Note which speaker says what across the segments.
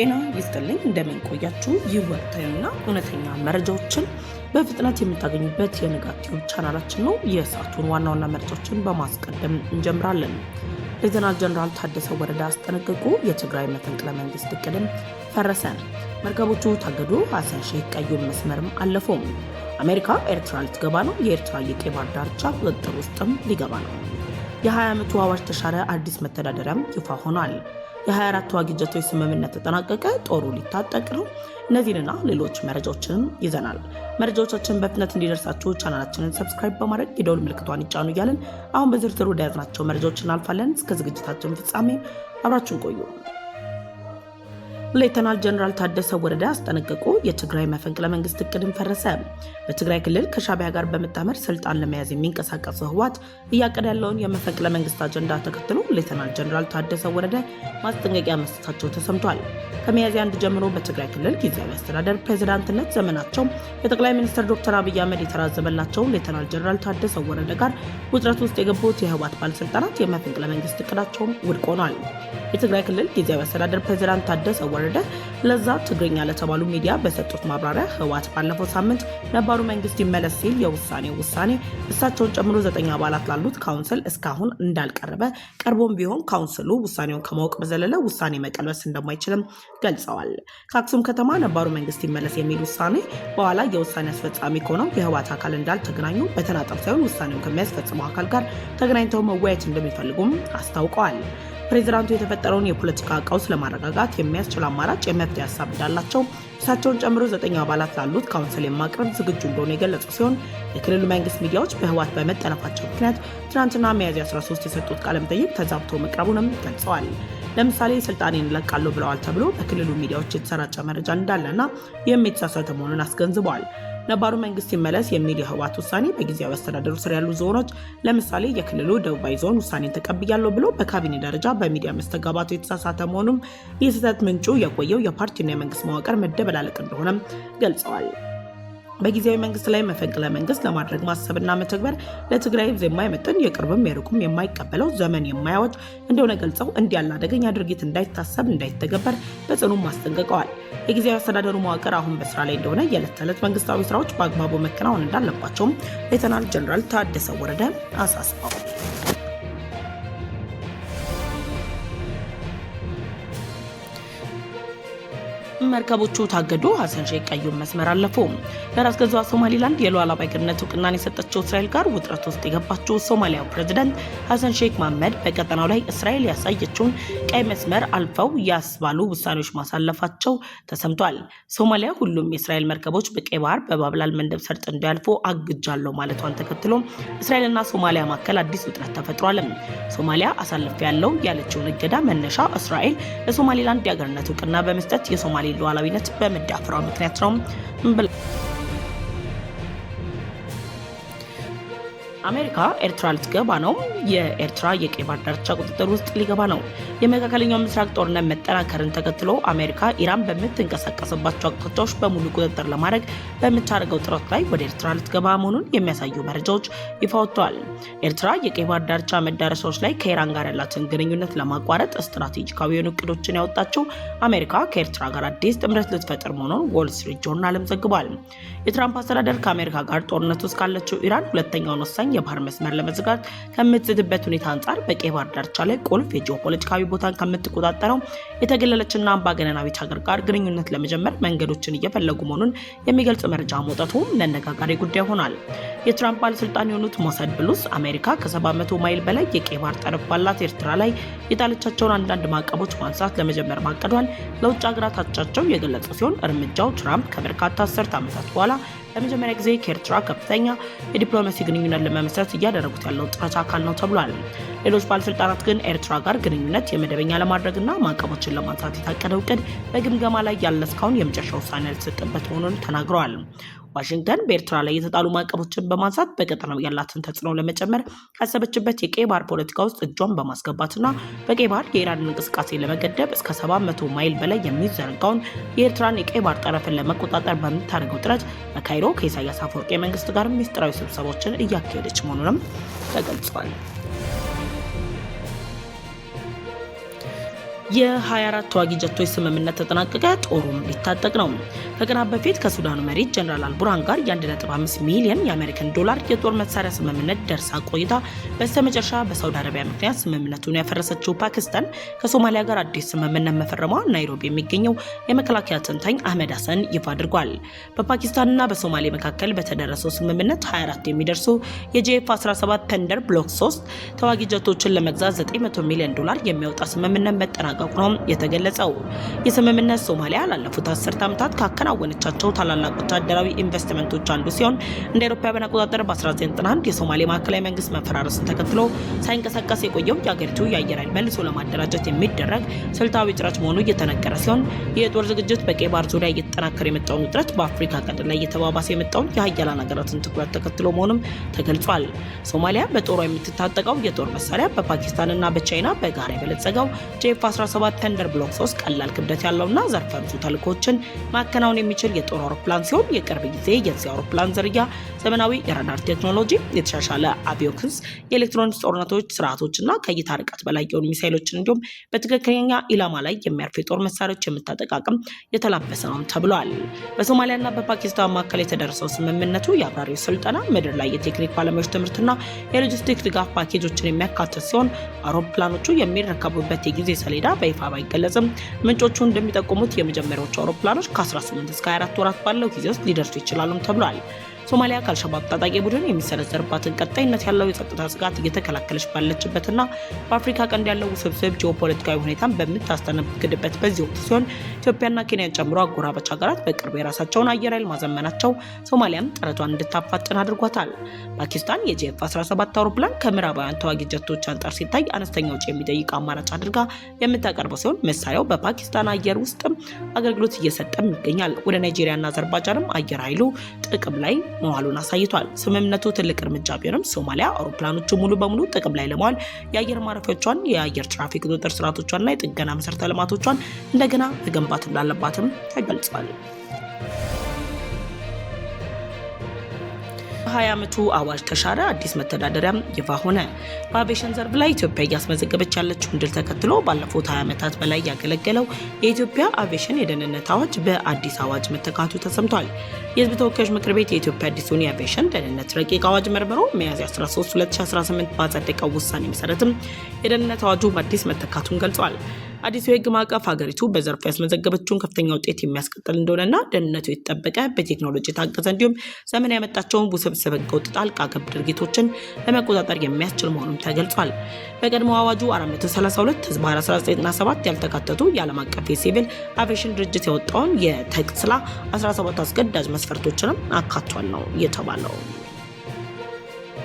Speaker 1: ጤና ይስጥልኝ እንደምን ቆያችሁ። ይህ ወቅታዊና እውነተኛ መረጃዎችን በፍጥነት የምታገኙበት የንጋት ቲዩብ ቻናላችን ነው። የሰዓቱን ዋና ዋና መረጃዎችን በማስቀደም እንጀምራለን። ሌተናል ጀነራል ታደሰ ወረደ አስጠነቀቁ። የትግራይ መፈንቅለ መንግስት እቅድም ፈረሰ። መርከቦቹ ታገዱ። ሐሰን ሼክ ቀዩን መስመርም አለፉ። አሜሪካ ኤርትራ ልትገባ ነው። የኤርትራ የቀይ ባህር ዳርቻ ቁጥጥር ውስጥም ሊገባ ነው። የ20 ዓመቱ አዋጅ ተሻረ። አዲስ መተዳደሪያም ይፋ ሆኗል። የ24 ተዋጊ ጀቶች ስምምነት ተጠናቀቀ። ጦሩ ሊታጠቅ ነው። እነዚህንና ሌሎች መረጃዎችንም ይዘናል። መረጃዎቻችን በፍጥነት እንዲደርሳችሁ ቻናላችንን ሰብስክራይብ በማድረግ የደወል ምልክቷን ይጫኑ እያልን አሁን በዝርዝር ወደ ያዝናቸው መረጃዎች እናልፋለን። እስከ ዝግጅታችን ፍጻሜ አብራችሁን ቆዩ። ሌተናል ጀነራል ታደሰ ወረደ አስጠነቀቁ። የትግራይ መፈንቅለ መንግስት እቅድም ፈረሰ። በትግራይ ክልል ከሻዕቢያ ጋር በመጣመር ስልጣን ለመያዝ የሚንቀሳቀሰው ህወሓት እያቀደ ያለውን የመፈንቅለ መንግስት አጀንዳ ተከትሎ ሌተናል ጀነራል ታደሰ ወረደ ማስጠንቀቂያ መስጠታቸው ተሰምቷል። ከሚያዝያ 1 ጀምሮ በትግራይ ክልል ጊዜያዊ አስተዳደር ፕሬዝዳንትነት ዘመናቸው የጠቅላይ ሚኒስትር ዶክተር አብይ አህመድ የተራዘመላቸው ሌተናል ጀነራል ታደሰ ወረደ ጋር ውጥረት ውስጥ የገቡት የህወሓት ባለስልጣናት የመፈንቅለ መንግስት እቅዳቸውም ውድቅ ሆኗል። የትግራይ ክልል ጊዜያዊ አስተዳደር ፕሬዝዳንት ታደሰ ወረደ ለዛ ትግርኛ ለተባሉ ሚዲያ በሰጡት ማብራሪያ ህወሓት ባለፈው ሳምንት ነባሩ መንግስት ይመለስ ሲል የውሳኔው ውሳኔ እሳቸውን ጨምሮ 9 አባላት ላሉት ካውንስል እስካሁን እንዳልቀረበ ቀርቦም ቢሆን ካውንስሉ ውሳኔውን ከማወቅ በዘለለ ውሳኔ መቀልበስ እንደማይችልም ገልጸዋል። ከአክሱም ከተማ ነባሩ መንግስት ይመለስ የሚል ውሳኔ በኋላ የውሳኔ አስፈጻሚ ከሆነው የህወሓት አካል እንዳልተገናኙ በተናጠል ሳይሆን ውሳኔውን ከሚያስፈጽመው አካል ጋር ተገናኝተው መወያየት እንደሚፈልጉም አስታውቀዋል። ፕሬዝዳንቱ የተፈጠረውን የፖለቲካ ቀውስ ለማረጋጋት የሚያስችል አማራጭ የመፍትሄ ሀሳብ እንዳላቸው እሳቸውን ጨምሮ 9 አባላት ላሉት ካውንስል የማቅረብ ዝግጁ እንደሆነ የገለጹ ሲሆን የክልሉ መንግስት ሚዲያዎች በህወሓት በመጠለፋቸው ምክንያት ትናንትና ሚያዝያ 13 የሰጡት ቃለ መጠይቅ ተዛብቶ መቅረቡንም ገልጸዋል። ለምሳሌ ስልጣኔን እለቃለሁ ብለዋል ተብሎ በክልሉ ሚዲያዎች የተሰራጨ መረጃ እንዳለና የተሳሳተ መሆኑን አስገንዝበዋል። ነባሩ መንግስት ይመለስ የሚል የህወሓት ውሳኔ በጊዜያዊ አስተዳደሩ ስር ያሉ ዞኖች ለምሳሌ የክልሉ ደቡባዊ ዞን ውሳኔን ተቀብያለሁ ብሎ በካቢኔ ደረጃ በሚዲያ መስተጋባቱ የተሳሳተ መሆኑም የስህተት ምንጩ የቆየው የፓርቲና የመንግስት መዋቅር መደበላለቅ እንደሆነም ገልጸዋል። በጊዜያዊ መንግስት ላይ መፈንቅለ መንግስት ለማድረግ ማሰብና መተግበር ለትግራይ ህዝብ የማይመጥን የቅርብም የሩቁም የማይቀበለው ዘመን የማያወጅ እንደሆነ ገልጸው እንዲህ ያለ አደገኛ ድርጊት እንዳይታሰብ እንዳይተገበር በጽኑም አስጠንቅቀዋል። የጊዜያዊ አስተዳደሩ መዋቅር አሁን በስራ ላይ እንደሆነ የዕለት ተዕለት መንግስታዊ ስራዎች በአግባቡ መከናወን እንዳለባቸውም ሌተናል ጀነራል ታደሰ ወረደ አሳስበዋል። መርከቦቹ ታገዱ። ሐሰን ሼክ ቀዩን መስመር አለፉ። ለራስ ገዟ ሶማሊላንድ የሉዓላዊነት እውቅናን የሰጠችው እስራኤል ጋር ውጥረት ውስጥ የገባችው ሶማሊያው ፕሬዝዳንት ሐሰን ሼክ መሐመድ በቀጠናው ላይ እስራኤል ያሳየችውን ቀይ መስመር አልፈው ያስባሉ ውሳኔዎች ማሳለፋቸው ተሰምቷል። ሶማሊያ ሁሉም የእስራኤል መርከቦች በቀይ ባህር በባብላል መንደብ ሰርጥ እንዲያልፉ አግጃለሁ ማለቷን ተከትሎ እስራኤልና ሶማሊያ መካከል አዲስ ውጥረት ተፈጥሯል። ሶማሊያ አሳልፍ ያለው ያለችውን እገዳ መነሻ እስራኤል ለሶማሊላንድ የሀገርነት እውቅና በመስጠት የሶማሌ ሉዓላዊነት በመዳፈሯ ምክንያት ነው። አሜሪካ ኤርትራ ልትገባ ነው። የኤርትራ የቀይ ባህር ዳርቻ ቁጥጥር ውስጥ ሊገባ ነው። የመካከለኛው ምስራቅ ጦርነት መጠናከርን ተከትሎ አሜሪካ ኢራን በምትንቀሳቀስባቸው አቅጣጫዎች በሙሉ ቁጥጥር ለማድረግ በምታደርገው ጥረት ላይ ወደ ኤርትራ ልትገባ መሆኑን የሚያሳዩ መረጃዎች ይፋ ወጥተዋል። ኤርትራ የቀይ ባህር ዳርቻ መዳረሻዎች ላይ ከኢራን ጋር ያላትን ግንኙነት ለማቋረጥ ስትራቴጂካዊ የሆኑ እቅዶችን ያወጣቸው አሜሪካ ከኤርትራ ጋር አዲስ ጥምረት ልትፈጥር መሆኑን ዎል ስትሪት ጆርናልም ዘግቧል። የትራምፕ አስተዳደር ከአሜሪካ ጋር ጦርነት ውስጥ ካለችው ኢራን ሁለተኛውን ወሳኝ የባህር መስመር ለመዝጋት ከምትዝትበት ሁኔታ አንጻር በቀይ ባህር ዳርቻ ላይ ቁልፍ የጂኦፖለቲካዊ ቦታን ከምትቆጣጠረው የተገለለችና አምባገነናዊት ሀገር ጋር ግንኙነት ለመጀመር መንገዶችን እየፈለጉ መሆኑን የሚገልጽ መረጃ መውጣቱ አነጋጋሪ ጉዳይ ሆኗል። የትራምፕ ባለስልጣን የሆኑት ሞሳድ ብሉስ አሜሪካ ከ700 ማይል በላይ የቀይ ባህር ጠረፍ ባላት ኤርትራ ላይ የጣለቻቸውን አንዳንድ ማዕቀቦች ማንሳት ለመጀመር ማቀዷን ለውጭ ሀገራት አቻቸው የገለጹ ሲሆን እርምጃው ትራምፕ ከበርካታ አስርት ዓመታት በኋላ ለመጀመሪያ ጊዜ ከኤርትራ ከፍተኛ የዲፕሎማሲ ግንኙነት ለመመስረት እያደረጉት ያለው ጥረት አካል ነው ተብሏል። ሌሎች ባለስልጣናት ግን ኤርትራ ጋር ግንኙነት የመደበኛ ለማድረግና ማዕቀቦችን ለማንሳት የታቀደው እቅድ በግምገማ ላይ ያለ እስካሁን የመጨረሻ ውሳኔ ያልተሰጠበት መሆኑን ተናግረዋል። ዋሽንግተን በኤርትራ ላይ የተጣሉ ማዕቀቦችን በማንሳት በቀጠናው ያላትን ተጽዕኖ ለመጨመር ካሰበችበት የቀይ ባህር ፖለቲካ ውስጥ እጇን በማስገባትና በቀይ ባህር የኢራን እንቅስቃሴ ለመገደብ እስከ 700 ማይል በላይ የሚዘረጋውን የኤርትራን የቀይ ባህር ጠረፍን ለመቆጣጠር በምታደርገው ጥረት በካይሮ ከኢሳያስ አፈወርቂ መንግስት ጋር ሚስጥራዊ ስብሰባዎችን እያካሄደች መሆኑንም ተገልጿል። የ24 ተዋጊ ጀቶች ስምምነት ተጠናቀቀ። ጦሩም ሊታጠቅ ነው። ከቀናት በፊት ከሱዳኑ መሪ ጀነራል አልቡርሃን ጋር የ1.5 ሚሊዮን የአሜሪካን ዶላር የጦር መሳሪያ ስምምነት ደርሳ ቆይታ በስተመጨረሻ በሳውዲ አረቢያ ምክንያት ስምምነቱን ያፈረሰችው ፓኪስታን ከሶማሊያ ጋር አዲስ ስምምነት መፈረሟ ናይሮቢ የሚገኘው የመከላከያ ተንታኝ አህመድ ሐሰን ይፋ አድርጓል። በፓኪስታንና በሶማሌ መካከል በተደረሰው ስምምነት 24 የሚደርሱ የጄኤፍ 17 ተንደር ብሎክ 3 ተዋጊ ጀቶችን ለመግዛት 900 ሚሊዮን ዶላር የሚያወጣ ስምምነት መጠናቀቁ ነው የተገለጸው። የስምምነት ሶማሊያ ላለፉት 10 ዓመታት ካከናወነቻቸው ታላላቅ ወታደራዊ ኢንቨስትመንቶች አንዱ ሲሆን እንደ አውሮፓውያን አቆጣጠር በ1991 የሶማሌ ማዕከላዊ መንግስት መፈራረስን ተከትሎ ሳይንቀሳቀስ የቆየው የአገሪቱ የአየር ኃይል መልሶ ለማደራጀት የሚደረግ ስልታዊ ጥረት መሆኑ እየተነገረ ሲሆን የጦር ዝግጅት በቀይ ባህር ዙሪያ እየተጠናከረ የመጣውን ውጥረት በአፍሪካ ቀንድ ላይ እየተባባሰ የመጣውን የሀያላን ሀገራትን ትኩረት ተከትሎ መሆኑም ተገልጿል። ሶማሊያ በጦሯ የምትታጠቀው የጦር መሳሪያ በፓኪስታንና በቻይና በጋራ የበለጸገው ጄኤፍ 17 ተንደር ብሎክ 3 ቀላል ክብደት ያለውና ዘርፈ ብዙ ተልእኮችን ማከናወን የሚችል የጦር አውሮፕላን ሲሆን የቅርብ ጊዜ የዚህ አውሮፕላን ዝርያ ዘመናዊ የራዳር ቴክኖሎጂ፣ የተሻሻለ አቪዮኒክስ፣ የኤሌክትሮኒክስ ጦርነቶች ስርዓቶችና ከእይታ ርቀት በላይ የሆኑ ሚሳይሎችን እንዲሁም በትክክለኛ ኢላማ ላይ የሚያርፉ የጦር መሳሪያዎች የምታጠቅ አቅም የተላበሰ ነው ተብሏል። በሶማሊያና በፓኪስታን መካከል የተደረሰው ስምምነቱ የአብራሪዎች ስልጠና፣ ምድር ላይ የቴክኒክ ባለሙያዎች ትምህርትና የሎጂስቲክስ ድጋፍ ፓኬጆችን የሚያካትት ሲሆን አውሮፕላኖቹ የሚረከቡበት የጊዜ ሰሌዳ በይፋ ባይገለጽም ምንጮቹ እንደሚጠቁሙት የመጀመሪያዎቹ አውሮፕላኖች ከ18 እስከ 24 ወራት ባለው ጊዜ ውስጥ ሊደርሱ ይችላሉም ተብሏል። ሶማሊያ ከአልሸባብ ታጣቂ ቡድን የሚሰነዘርባትን ቀጣይነት ያለው የጸጥታ ስጋት እየተከላከለች ባለችበትና በአፍሪካ ቀንድ ያለው ውስብስብ ጂኦፖለቲካዊ ሁኔታን በምታስተናግድበት በዚህ ወቅት ሲሆን ኢትዮጵያና ኬንያን ጨምሮ አጎራባች ሀገራት በቅርብ የራሳቸውን አየር ኃይል ማዘመናቸው ሶማሊያም ጥረቷን እንድታፋጥን አድርጓታል። ፓኪስታን የጄኤፍ 17 አውሮፕላን ከምዕራባውያን ተዋጊ ጀቶች አንጻር ሲታይ አነስተኛ ወጪ የሚጠይቅ አማራጭ አድርጋ የምታቀርበው ሲሆን መሳሪያው በፓኪስታን አየር ውስጥ አገልግሎት እየሰጠም ይገኛል። ወደ ናይጄሪያና አዘርባይጃንም አየር ኃይሉ ጥቅም ላይ መዋሉን አሳይቷል። ስምምነቱ ትልቅ እርምጃ ቢሆንም ሶማሊያ አውሮፕላኖቹ ሙሉ በሙሉ ጥቅም ላይ ለመዋል የአየር ማረፊያዎቿን፣ የአየር ትራፊክ ቁጥጥር ስርዓቶቿንና የጥገና መሰረተ ልማቶቿን እንደገና መገንባት እንዳለባትም ተገልጿል። 20 ዓመቱ አዋጅ ተሻረ። አዲስ መተዳደሪያ ይፋ ሆነ። በአቪዬሽን ዘርፍ ላይ ኢትዮጵያ እያስመዘገበች ያለችውን ድል ተከትሎ ባለፉት 20 ዓመታት በላይ ያገለገለው የኢትዮጵያ አቪዬሽን የደህንነት አዋጅ በአዲስ አዋጅ መተካቱ ተሰምቷል። የሕዝብ ተወካዮች ምክር ቤት የኢትዮጵያ አዲሱን የአቪዬሽን ደህንነት ረቂቅ አዋጅ መርምሮ ሚያዝያ 13 2018 ባጸደቀው ውሳኔ መሰረትም የደህንነት አዋጁ በአዲስ መተካቱን ገልጿል። አዲሱ የህግ ማዕቀፍ ሀገሪቱ በዘርፉ ያስመዘገበችውን ከፍተኛ ውጤት የሚያስቀጥል እንደሆነና ደህንነቱ የተጠበቀ በቴክኖሎጂ የታገዘ እንዲሁም ዘመን ያመጣቸውን ውስብስብ ህገወጥ ጣልቃ ገብ ድርጊቶችን ለመቆጣጠር የሚያስችል መሆኑን ተገልጿል። በቀድሞ አዋጁ 432/1997 ያልተካተቱ የዓለም አቀፍ የሲቪል አቪዬሽን ድርጅት ያወጣውን የተክስላ 17 አስገዳጅ መስፈርቶችንም አካቷል ነው የተባለው።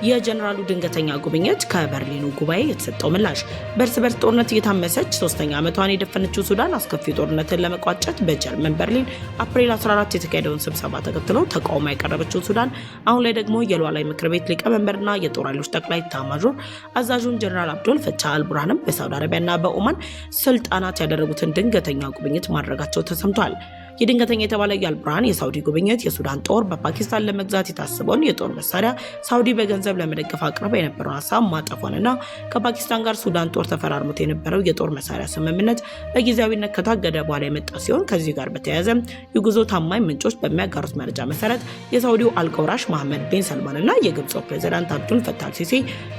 Speaker 1: የጀነራሉ ድንገተኛ ጉብኝት ከበርሊኑ ጉባኤ የተሰጠው ምላሽ። በእርስ በርስ ጦርነት እየታመሰች 3ኛ ዓመቷን የደፈነችው ሱዳን አስከፊ ጦርነትን ለመቋጨት በጀርመን በርሊን አፕሪል 14 የተካሄደውን ስብሰባ ተከትሎ ተቃውሞ ያቀረበችው ሱዳን አሁን ላይ ደግሞ የሉዓላዊ ምክር ቤት ሊቀመንበርና የጦር ኃይሎች ጠቅላይ ኤታማዦር አዛዡን ጀነራል አብዱል ፈታህ አልቡርሃንም በሳውዲ አረቢያና በኦማን ስልጣናት ያደረጉትን ድንገተኛ ጉብኝት ማድረጋቸው ተሰምቷል። የድንገተኛ የተባለ የአልቡርሃን የሳውዲ ጉብኝት የሱዳን ጦር በፓኪስታን ለመግዛት የታሰበውን የጦር መሳሪያ ሳውዲ በገንዘብ ለመደገፍ አቅርባ የነበረውን ሀሳብ ማጠፏንና ከፓኪስታን ጋር ሱዳን ጦር ተፈራርሞት የነበረው የጦር መሳሪያ ስምምነት በጊዜያዊነት ከታገደ በኋላ የመጣ ሲሆን ከዚህ ጋር በተያያዘ የጉዞ ታማኝ ምንጮች በሚያጋሩት መረጃ መሰረት የሳውዲው አልቀውራሽ መሐመድ ቢን ሰልማንና የግብፁ ፕሬዚዳንት አብዱል ፈታህ አልሲሲ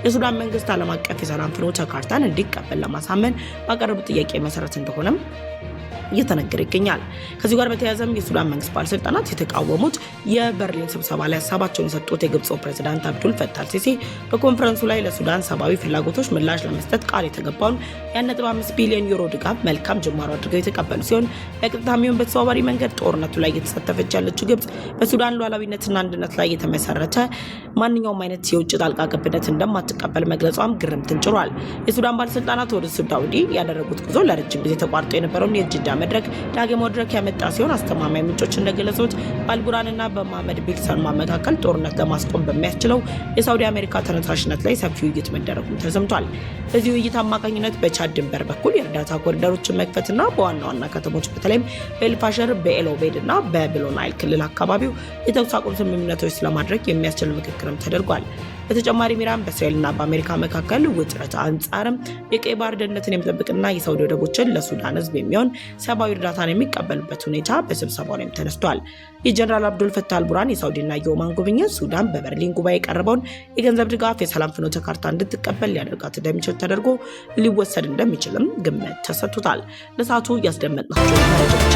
Speaker 1: የሱዳን መንግስት ዓለም አቀፍ የሰላም ፍኖተ ካርታን እንዲቀበል ለማሳመን ባቀረቡት ጥያቄ መሰረት እንደሆነም እየተነገረ ይገኛል። ከዚህ ጋር በተያያዘም የሱዳን መንግስት ባለስልጣናት የተቃወሙት የበርሊን ስብሰባ ላይ ሀሳባቸውን የሰጡት የግብፁ ፕሬዚዳንት አብዱል ፈታህ አልሲሲ በኮንፈረንሱ ላይ ለሱዳን ሰብአዊ ፍላጎቶች ምላሽ ለመስጠት ቃል የተገባውን የ1.5 ቢሊዮን ዩሮ ድጋፍ መልካም ጅማሮ አድርገው የተቀበሉ ሲሆን በቀጥታም ይሁን በተዘዋዋሪ መንገድ ጦርነቱ ላይ እየተሳተፈች ያለችው ግብፅ በሱዳን ሉዓላዊነትና አንድነት ላይ የተመሰረተ ማንኛውም አይነት የውጭ ጣልቃ ገብነት እንደማትቀበል መግለጿም ግርምትን ጭሯል። የሱዳን ባለስልጣናት ወደ ሱዳን ያደረጉት ጉዞ ለረጅም ጊዜ ተቋርጦ የነበረውን የጅዳ መድረክ ዳግም መድረክ ያመጣ ሲሆን አስተማማኝ ምንጮች እንደገለጹት በአልቡርሃንና በመሐመድ ቢን ሰልማን መካከል ጦርነት ለማስቆም በሚያስችለው የሳውዲ አሜሪካ ተነሳሽነት ላይ ሰፊ ውይይት መደረጉ ተሰምቷል። በዚህ ውይይት አማካኝነት በቻድ ድንበር በኩል የእርዳታ ኮሪደሮችን መክፈትና በዋና ዋና ከተሞች በተለይም በኤልፋሸር፣ በኤልኦቤድ እና በብሉ ናይል ክልል አካባቢው የተኩስ አቁም ስምምነቶች ስለማድረግ የሚያስችል ምክክርም ተደርጓል። በተጨማሪም ኢራን በእስራኤልና በአሜሪካ መካከል ውጥረት አንጻርም የቀይ ባህር ደህንነትን የሚጠብቅና የሳውዲ ወደቦችን ለሱዳን ህዝብ የሚሆን ሰብአዊ እርዳታን የሚቀበሉበት ሁኔታ በስብሰባው ላይ ተነስቷል። የጀነራል አብዱል ፈታህ አልቡርሃን የሳውዲና የኦማን ጉብኝት ሱዳን በበርሊን ጉባኤ የቀረበውን የገንዘብ ድጋፍ የሰላም ፍኖተ ካርታ እንድትቀበል ሊያደርጋት እንደሚችል ተደርጎ ሊወሰድ እንደሚችልም ግምት ተሰጥቶታል። ለሰዓቱ ያስደመጥናቸው